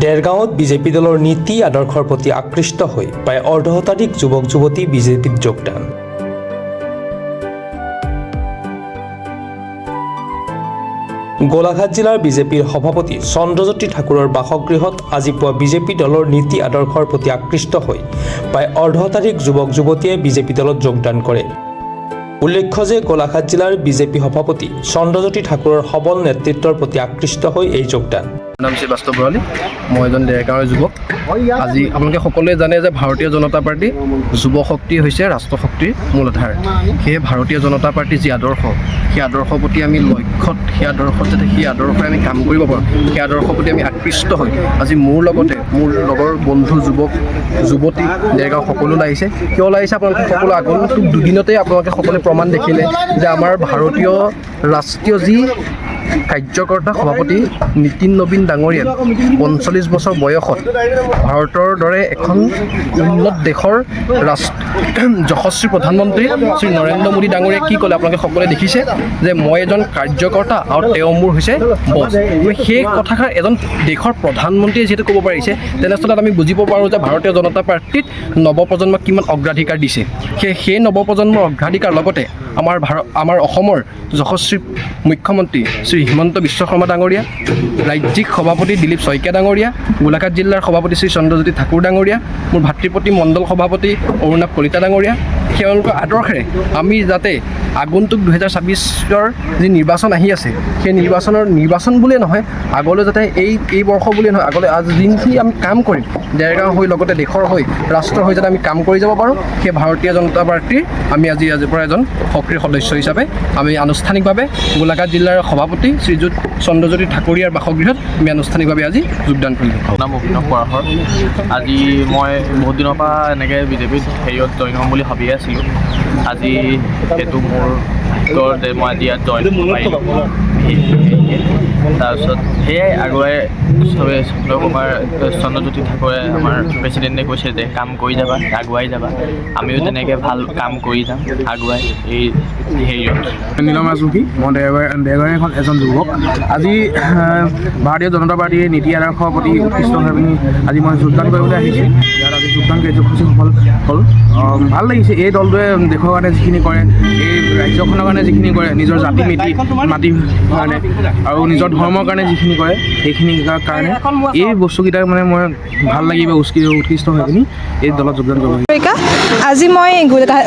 দেৰগাঁৱত BJP দলৰ নীতি আদৰ্শৰ প্ৰতি আকৃষ্ট হৈ প্ৰায় অৰ্ধশতাধিক যুৱক যুৱতী বিজেপিত যোগদান। গোলাঘাট জিলাৰ বিজেপিৰ সভাপতি চন্দ্ৰজ্যোতি ঠাকুৰৰ বাসগৃহত আজি পুৱা বিজেপি দলৰ নীতি আদৰ্শৰ প্ৰতি আকৃষ্ট হৈ প্ৰায় অৰ্ধশতাধিক যুৱক যুৱতীয়ে বিজেপি দলত যোগদান কৰে। উল্লেখ্য যে গোলাঘাট জিলাৰ বিজেপি সভাপতি চন্দ্ৰজ্যোতি ঠাকুৰৰ সবল নেতৃত্বৰ প্ৰতি আকৃষ্ট হৈ এই যোগদান। নাম শ্ৰী বাস্তৱ ভৰালী, মই এজন ডেৰগাঁৱৰ যুৱক। আজি আপোনালোকে সকলোৱে জানে যে ভাৰতীয় জনতা পাৰ্টি যুৱ শক্তি হৈছে ৰাষ্ট্ৰ শক্তিৰ মূল আধাৰ। সেয়ে ভাৰতীয় জনতা পাৰ্টিৰ যি আদৰ্শ, সেই আদৰ্শৰ প্ৰতি আমি লক্ষ্যত সেই আদৰ্শত যাতে সেই আদৰ্শই আমি কাম কৰিব পাৰোঁ, সেই আদৰ্শৰ প্ৰতি আমি আকৃষ্ট হৈ আজি মোৰ লগতে মোৰ লগৰ বন্ধু যুৱক যুৱতী ডেৰগাঁও সকলো লাগিছে। কিয় লাগিছে আপোনালোকে সকলো আগন্তুক দুদিনতেই আপোনালোকে সকলোৱে প্ৰমাণ দেখিলে যে আমাৰ ভাৰতীয় ৰাষ্ট্ৰীয় যি কাৰ্যকৰ্তা সভাপতি নীতিন নবীন ডাঙৰীয়া ৪৫ বছৰ বয়সত ভাৰতৰ দৰে এখন উন্নত দেশৰ যশস্বী প্ৰধানমন্ত্ৰী শ্ৰী নৰেন্দ্ৰ মোদী ডাঙৰীয়াই কি ক'লে আপোনালোকে সকলোৱে দেখিছে যে মই এজন কাৰ্যকৰ্তা আৰু তেওঁ মোৰ হৈছে বছ। সেই কথাষাৰ এজন দেশৰ প্ৰধানমন্ত্ৰীয়ে যিহেতু ক'ব পাৰিছে, তেনেস্থলত আমি বুজিব পাৰোঁ যে ভাৰতীয় জনতা পাৰ্টীত নৱপ্ৰজন্মক কিমান অগ্ৰাধিকাৰ দিছে। সেই নৱপ্ৰজন্মৰ অগ্ৰাধিকাৰ লগতে আমাৰ অসমৰ যশস্বী মুখ্যমন্ত্ৰী শ্ৰী হিমন্ত বিশ্ব শৰ্মা ডাঙৰীয়া, ৰাজ্যিক সভাপতি দিলীপ শইকীয়া ডাঙৰীয়া, গোলাঘাট জিলাৰ সভাপতি শ্ৰী চন্দ্ৰজ্যোতি ঠাকুৰ ডাঙৰীয়া, মোৰ ভাতৃপ্ৰতি মণ্ডল সভাপতি অৰুণাভ কলিতা ডাঙৰীয়া, তেওঁলোকৰ আদৰ্শেৰে আমি যাতে আগন্তুক 2026ৰ যি নিৰ্বাচন আহি আছে, সেই নিৰ্বাচন বুলিয়ে নহয়, আগলৈ যাতে এই বৰ্ষ বুলিয়ে নহয়, আগলৈ আজি যিখিনি আমি কাম কৰিম ডেৰগাঁও হৈ লগতে দেশৰ হৈ ৰাষ্ট্ৰৰ হৈ যাতে আমি কাম কৰি যাব পাৰোঁ, সেই ভাৰতীয় জনতা পাৰ্টীৰ আমি আজিৰ পৰা এজন সক্ৰিয় সদস্য হিচাপে আমি আনুষ্ঠানিকভাৱে গোলাঘাট জিলাৰ সভাপতি শ্ৰীযুত চন্দ্ৰজ্যোতি ঠাকুৰীয়াৰ বাসগৃহত আমি আনুষ্ঠানিকভাৱে আজি যোগদান কৰিলোঁ। নাম অভিনৱ পৰাশৰ। আজি মই বহুত দিনৰ পৰা এনেকৈ বিজেপিত হেৰিয়ত জইন হ'ম বুলি ভাবিয়ে আছিলোঁ। আজি সেইটো মোৰ ভিতৰতে মই আজি ইয়াত জইন পাৰিলোঁ। তাৰপিছত সেয়াই আগুৱাই চন্দ্ৰজ্যোতি ঠাকুৰে আমাৰ প্ৰেচিডেণ্টে কৈছে যে কাম কৰি যাবা, আগুৱাই যাবা, আমিও তেনেকৈ ভাল কাম কৰি যাম আগুৱাই এই হেৰিয়ত। নীলম ৰাজমুখী, মই দেৰগাঁৱৰ এজন যুৱক। আজি ভাৰতীয় জনতা পাৰ্টীৰ নীতি আদৰ্শৰ প্ৰতি উৎকৃষ্ট হৈ পিনি আজি মই যোগদান কৰিবলৈ আহিছোঁ। ইয়াত আজি যোগদান কাৰ্যসূচী সফল হ'ল। ভাল লাগিছে। এই দলটোৱে দেশৰ কাৰণে যিখিনি কৰে, এই ৰাজ্যখনৰ কাৰণে যিখিনি কৰে, নিজৰ জাতি মাটিৰ কাৰণে আৰু নিজৰ ধৰ্মৰ কাৰণে যিখিনি কৰে, সেইখিনি কাৰণে এই বস্তুকেইটা মানে মই ভাল লাগিব উৎকৃষ্ট হৈ পিনি এই দলত যোগদান কৰিব। আজি মই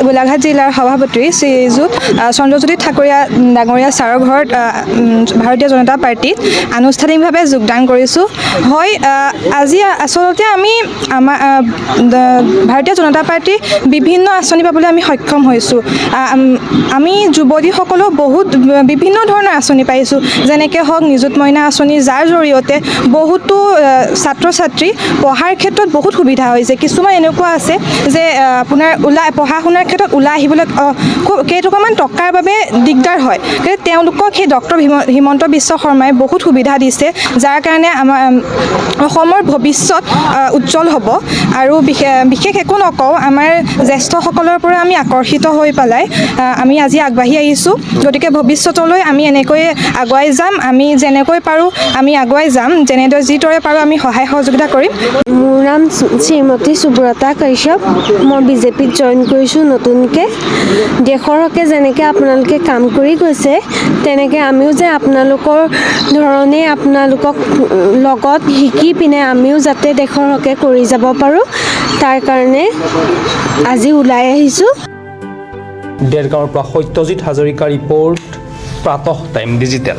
গোলাঘাট জিলাৰ সভাপতি শ্ৰীযুত চন্দ্ৰজ্যোতি ঠাকুৰীয়া ডাঙৰীয়া ছাৰৰ ঘৰত ভাৰতীয় জনতা পাৰ্টীত আনুষ্ঠানিকভাৱে যোগদান কৰিছোঁ। হয়, আজি আচলতে আমাৰ ভাৰতীয় জনতা পাৰ্টীৰ বিভিন্ন আঁচনি পাবলৈ আমি সক্ষম হৈছোঁ। আমি যুৱতীসকলেও বহুত বিভিন্ন ধৰণৰ আঁচনি পাইছোঁ, যেনেকৈ হওক নিযুত মইনা আঁচনি, যাৰ জৰিয়তে বহুতো ছাত্ৰ ছাত্ৰী পঢ়াৰ ক্ষেত্ৰত বহুত সুবিধা হৈছে। কিছুমান এনেকুৱা আছে যে আপোনাৰ পঢ়া শুনাৰ ক্ষেত্ৰত ওলাই আহিবলৈ কেইটকামান টকাৰ বাবে দিগদাৰ হয়, কিন্তু তেওঁলোকক সেই ডক্টৰ হিমন্ত বিশ্ব শৰ্মাই বহুত সুবিধা দিছে, যাৰ কাৰণে আমাৰ অসমৰ ভৱিষ্যত উজ্জ্বল হ'ব। আৰু বিশেষ একো নকওঁ, আমাৰ জ্যেষ্ঠসকলৰ পৰা আমি আকৰ্ষিত হৈ পেলাই আমি আজি আগবাঢ়ি আহিছোঁ। গতিকে ভৱিষ্যতলৈ আমি এনেকৈয়ে আগুৱাই যাম, আমি যেনেকৈ পাৰোঁ আমি আগুৱাই যাম, যিদৰে পাৰোঁ আমি সহায় সহযোগিতা কৰিম। মোৰ নাম শ্ৰীমতী সুব্ৰতা কাশ্যপ। মই বিজেপিত জইন কৰিছোঁ নতুনকৈ। দেশৰ হকে যেনেকৈ আপোনালোকে কাম কৰি গৈছে, তেনেকৈ আমিও যে আপোনালোকৰ ধৰণেই আপোনালোকক লগত শিকি পিনে আমিও যাতে দেশৰ হকে কৰি যাব পাৰোঁ, তাৰ কাৰণে আজি ওলাই আহিছোঁ। দেৰগাঁৱৰ পৰা সত্যজিৎ হাজৰিকাৰ ৰিপৰ্ট, প্ৰাতঃ টাইম ডিজিটেল।